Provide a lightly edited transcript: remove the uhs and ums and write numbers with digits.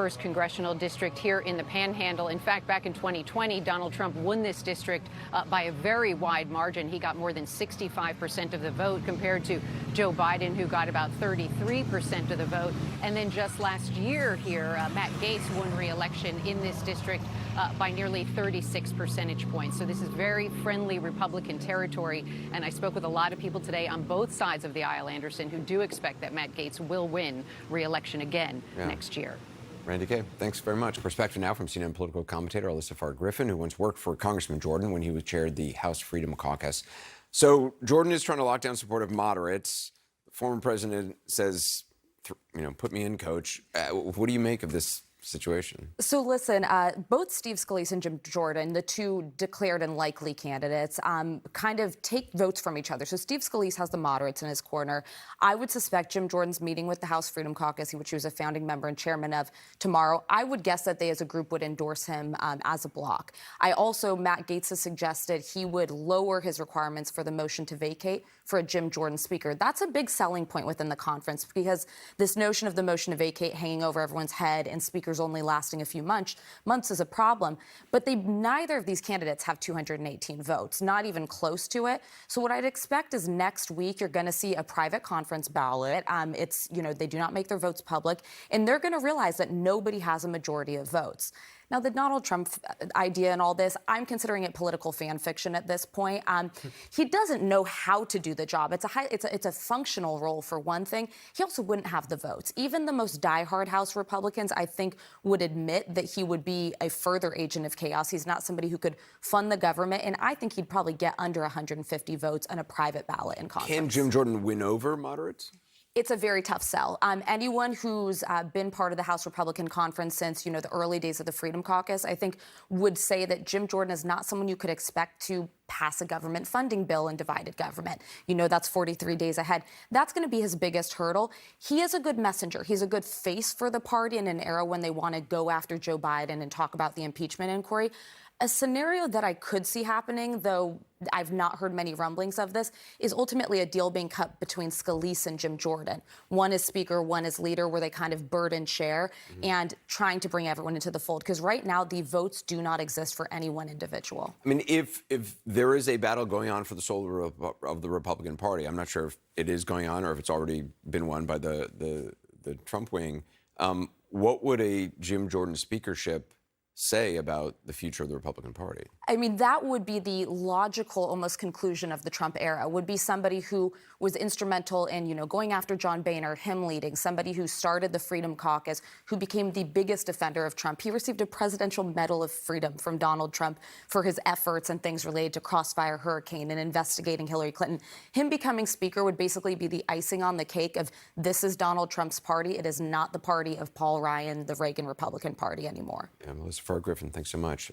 1st congressional district here in the Panhandle. In fact, back in 2020, Donald Trump won this district by a very wide margin. He got more than 65% of the vote compared to Joe Biden, who got about 33% of the vote. And then just last year here, Matt Gaetz won re-election in this district by nearly 36 percentage points. So this is very friendly Republican territory. And I spoke with a lot of people today on both sides of the aisle, Anderson, who do expect that Matt Gaetz will win re-election again next year. Randy Kay, thanks very much. Perspective now from CNN political commentator Alyssa Farr-Griffin, who once worked for Congressman Jordan when he was chaired the House Freedom Caucus. So Jordan is trying to lock down support of moderates. The former president says, put me in, coach. What do you make of this situation? So listen, both Steve Scalise and Jim Jordan, the two declared and likely candidates, kind of take votes from each other. So Steve Scalise has the moderates in his corner. I would suspect Jim Jordan's meeting with the House Freedom Caucus, which he was a founding member and chairman of, tomorrow. I would guess that they as a group would endorse him as a bloc. Matt Gaetz has suggested he would lower his requirements for the motion to vacate for a Jim Jordan speaker. That's a big selling point within the conference, because this notion of the motion to vacate hanging over everyone's head and speakers only lasting a few months is a problem. But neither of these candidates have 218 votes, not even close to it. So what I'd expect is next week you're going to see a private conference ballot. They do not make their votes public, and they're going to realize that nobody has a majority of votes. Now, the Donald Trump idea and all this, I'm considering it political fan fiction at this point. He doesn't know how to do the job. It's a functional role, for one thing. He also wouldn't have the votes. Even the most diehard House Republicans, I think, would admit that he would be a further agent of chaos. He's not somebody who could fund the government, and I think he'd probably get under 150 votes on a private ballot in Congress. Can Jim Jordan win over moderates? It's a very tough sell. Anyone who's been part of the House Republican Conference since, the early days of the Freedom Caucus, I think would say that Jim Jordan is not someone you could expect to pass a government funding bill in divided government. That's 43 days ahead. That's going to be his biggest hurdle. He is a good messenger. He's a good face for the party in an era when they want to go after Joe Biden and talk about the impeachment inquiry. A scenario that I could see happening, though I've not heard many rumblings of this, is ultimately a deal being cut between Scalise and Jim Jordan. One is speaker, one is leader, where they kind of burden share and trying to bring everyone into the fold. Because right now, the votes do not exist for any one individual. I mean, if there is a battle going on for the soul of the Republican Party, I'm not sure if it is going on or if it's already been won by the Trump wing, what would a Jim Jordan speakership say about the future of the Republican Party? I mean, that would be the logical almost conclusion of the Trump era, would be somebody who was instrumental in, going after John Boehner, him leading, somebody who started the Freedom Caucus, who became the biggest defender of Trump. He received a Presidential Medal of Freedom from Donald Trump for his efforts and things related to Crossfire Hurricane and investigating Hillary Clinton. Him becoming speaker would basically be the icing on the cake of this is Donald Trump's party. It is not the party of Paul Ryan, the Reagan Republican Party anymore. Yeah, Melissa Farr-Griffin, thanks so much.